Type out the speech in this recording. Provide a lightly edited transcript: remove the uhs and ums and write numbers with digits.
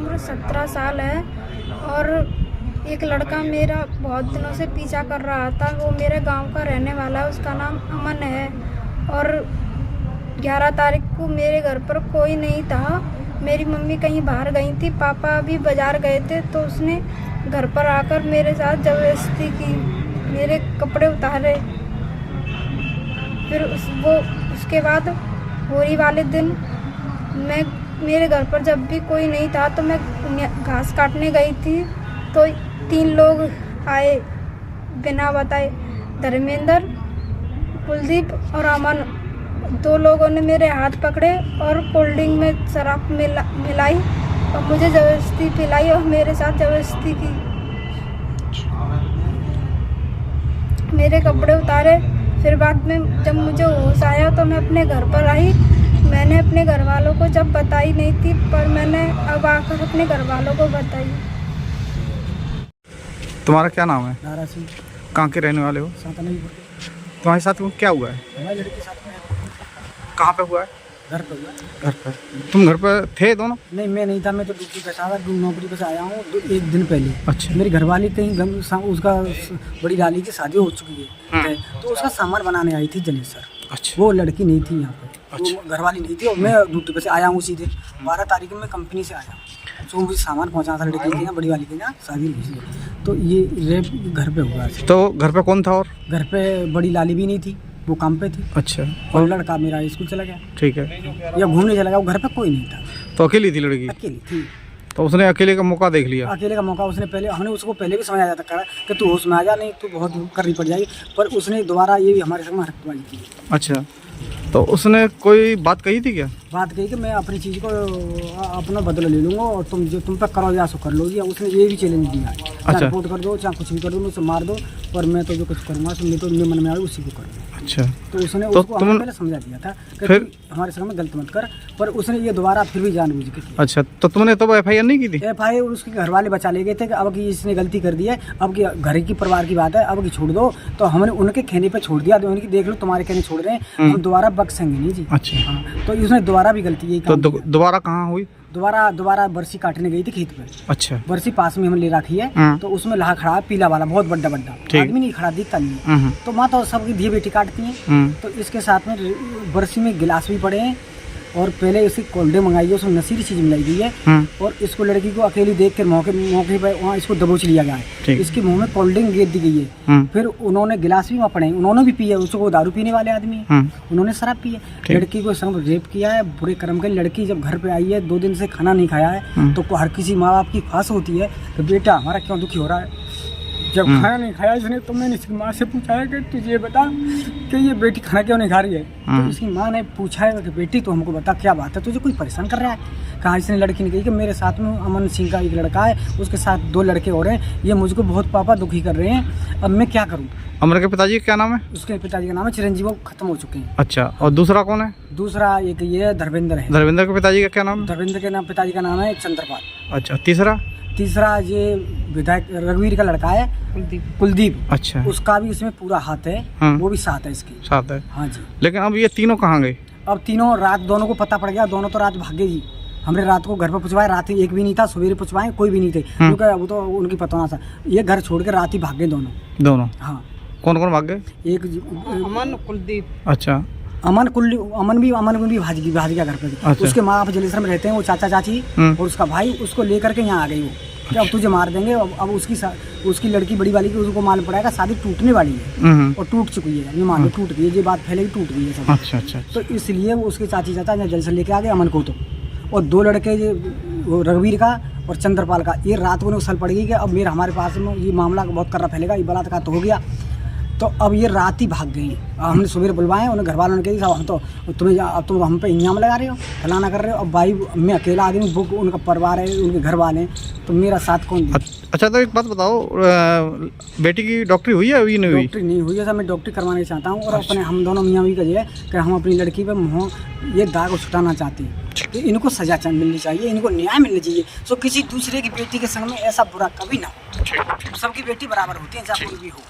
उम्र 17 साल है और एक लड़का मेरा बहुत दिनों से पीछा कर रहा था। वो मेरे गांव का रहने वाला है, उसका नाम अमन है। और 11 तारीख को मेरे घर पर कोई नहीं था। मेरी मम्मी कहीं बाहर गई थी, पापा भी बाज़ार गए थे, तो उसने घर पर आकर मेरे साथ ज़बरदस्ती की, मेरे कपड़े उतारे। फिर उसके बाद होली वाले दिन मेरे घर पर जब भी कोई नहीं था तो मैं घास काटने गई थी, तो 3 लोग आए बिना बताए, धर्मेंद्र, कुलदीप और अमन। 2 लोगों ने मेरे हाथ पकड़े और कोल्ड ड्रिंक में शराब मिलाई और मुझे ज़बरदस्ती पिलाई और मेरे साथ ज़बरदस्ती की। मेरे कपड़े उतारे। फिर बाद में जब मुझे होश आया तो मैं अपने घर पर आई। मैंने अपने घर वालों को जब बताई नहीं थी, पर मैंने अब आकर अपने घर वालों को बताई। तुम्हारा क्या नाम है? नारा सिंह। कहाँ के रहने वाले हो? सांतनवीपुर। तुम्हारे साथ क्या हुआ है? हमारी लड़की के साथ में कहाँ पे हुआ है? घर पर हुआ। घर पर। तुम घर पर थे दोनों? नहीं, मैं नहीं था, मैं तो ड्यूटी पे था, नौकरी पे से आया हूँ 1 दिन पहले। अच्छा। मेरी घरवाली कहीं उसका बड़ी लाली की शादी हो चुकी है, तो उसका सामान बनाने आई थी जनेसर। अच्छा। वो लड़की नहीं थी यहाँ पे। अच्छा। वो घरवाली नहीं थी और मैं ड्यूटी पे से आया हूँ सीधे 12 तारीख में कंपनी से आया हूँ। तो मुझे सामान पहुँचाना था लड़की के यहाँ, बड़ी वाली के यहाँ शादी हुई। तो ये रेप घर पे हुआ। तो घर पे कौन था? और घर पे बड़ी लाली भी नहीं थी, वो काम पे थी। अच्छा। और लड़का मेरा स्कूल चला गया। ठीक है। या घूमने चला गया, वो घर पे कोई नहीं था। तो अकेली थी लड़की? अकेली थी। तो उसने अकेले का मौका देख लिया? अकेले का मौका उसने पहले, हमने उसको पहले भी समझाया था कि तू होश में आ जा, नहीं तू बहुत करनी पड़ जाएगी, पर उसने दोबारा ये भी हमारे संग हरकतबाजी की। अच्छा। तो उसने कोई बात कही थी क्या? बात कही कि मैं अपनी चीज़ को अपना बदला ले लूँगा और तुम जो तुम पे करो या सो कर लो। उसने ये भी चैलेंज दिया, चाहे रिपोर्ट कर दो, चाहे कुछ भी कर दो, मुझसे मार दो, पर मैं तो जो कुछ करूँगा तो मैं मन में आए उसी को करूँगा। अच्छा। तो उसने तो उसको हमने पहले समझा दिया था कि फिर हमारे संग में गलत मत कर, पर उसने ये दोबारा फिर भी जानबूझ के किया। अच्छा। तो तुमने तो FIR नहीं की थी? FIR उसके घर वाले बचा ले गए थे कि अब की इसने गलती कर दी है, अब की घर की परिवार की बात है, अब की छोड़ दो। तो हमने उनके कहने पे छोड़ दिया, उनकी देख लो तुम्हारे कहने छोड़ रहे हैं, हम दोबारा बख्शेंगे नहीं जी। अच्छा। हाँ। तो उसने दोबारा भी गलती यही तो दोबारा कहाँ हुई? दोबारा बरसी काटने गई थी खेत पे। अच्छा। बरसी पास में हमने ले रखी है, तो उसमें लहा खड़ा है पीला वाला, बहुत बड़ा आदमी नहीं खड़ा, दिखता नहीं है। तो माँ तो सबकी धी बेटी काटती है। तो इसके साथ में बरसी में गिलास भी पड़े हैं और पहले इसकी कोल्ड ड्रिंक मंगाई है, उसमें नशीली चीज मिलाई गई है और इसको लड़की को अकेली देख कर मौके पर वहाँ इसको दबोच लिया गया है। इसके मुंह में कोल्ड ड्रिंक गिर दी गई है। फिर उन्होंने गिलास भी वहाँ पड़े, उन्होंने भी पिया, उसको दारू पीने वाले आदमी है, उन्होंने शराब पी है। लड़की को संग रेप किया है, बुरे कर्म के। लड़की जब घर पे आई है 2 दिन से खाना नहीं खाया है, तो हर किसी माँ बाप की ख्वाहिश होती है कि बेटा हमारा क्यों दुखी हो रहा है। जब खाना नहीं खाया इसने, तो मैंने इसकी माँ से पूछा है कि तुझे बता कि ये बेटी खाना क्यों नहीं खा रही है। तो इसकी माँ ने पूछा है कि बेटी तो हमको बता क्या बात है, तुझे कोई परेशान कर रहा है। कहा इसने लड़की ने कही कि मेरे साथ में अमन सिंह का एक लड़का है, उसके साथ 2 लड़के और हैं, ये मुझको बहुत पापा दुखी कर रहे हैं, अब मैं क्या करूँ। अमन के पिताजी का क्या नाम है? उसके पिताजी का नाम है चिरंजीव, वो खत्म हो चुके हैं। अच्छा। और दूसरा कौन है? दूसरा एक ये धर्मेंद्र है। धर्मेंद्र के पिताजी का क्या नाम? धर्मेंद्र के नाम पिताजी का नाम है चंद्रपाल। अच्छा। तीसरा ये विधायक रघुवीर का लड़का है, कुलदीप। अच्छा। उसका भी इसमें पूरा हाथ है। वो भी साथ है इसके। साथ है। हाँ जी। लेकिन अब ये तीनों कहाँ गए? अब तीनों रात दोनों को पता पड़ गया, दोनों तो रात भागे जी। हमने रात को घर पर पूछवाए, रात ही एक भी नहीं था, सवेरे पूछवाए कोई भी नहीं थे, क्योंकि वो तो उनकी पता ना था। ये घर छोड़ के रात ही भागे दोनों। हाँ। कौन कौन भाग गए? एक अमन, कुलदीप। अच्छा। अमन भी भाग गया घर पे। अच्छा। उसके माँ बाप जलेसर में रहते हैं, वो चाचा चाची और उसका भाई, उसको लेकर के यहाँ आ गई वो कि अब तुझे मार देंगे। अब उसकी लड़की बड़ी वाली की उसको मालूम पड़ेगा शादी टूटने वाली है और टूट चुकी है, ये मान लो टूट गई है, ये बात फैलेगी टूट गई है सब। अच्छा। तो इसलिए वो उसके चाची चाचा यहाँ जलेसर लेके आ गए अमन को। तो और 2 लड़के रघुवीर का और चंद्रपाल का, ये रात को उछल पड़ गई कि अब हमारे पास में ये मामला बहुत कर रहा फैलेगा, ये बलात्कार तो हो गया। तो अब ये रात ही भाग गई। हमने सवेरे बुलवाए, उन्हें घर वालों ने कही साहब हम तो तुम हम पे इल्जाम लगा रहे हो, फलाना कर रहे हो। अब भाई मैं अकेला आदमी, बुक उनका परिवार है, उनके घर वाले हैं, तो मेरा साथ कौन दे। अच्छा। तो एक बात बताओ, बेटी की डॉक्टरी हुई है? अभी नहीं हुई? डॉक्टरी नहीं हुई है सर, मैं डॉक्टरी करवाना चाहता हूँ। और अपने हम दोनों मियाँ भी कहिए कि हम अपनी लड़की पे ये दाग छुटाना चाहते हैं। तो इनको सजा मिलनी चाहिए, इनको न्याय मिलना चाहिए। तो किसी दूसरे की बेटी के संग में ऐसा बुरा कभी ना हो। सबकी बेटी बराबर होती है, चाहे कोई भी हो।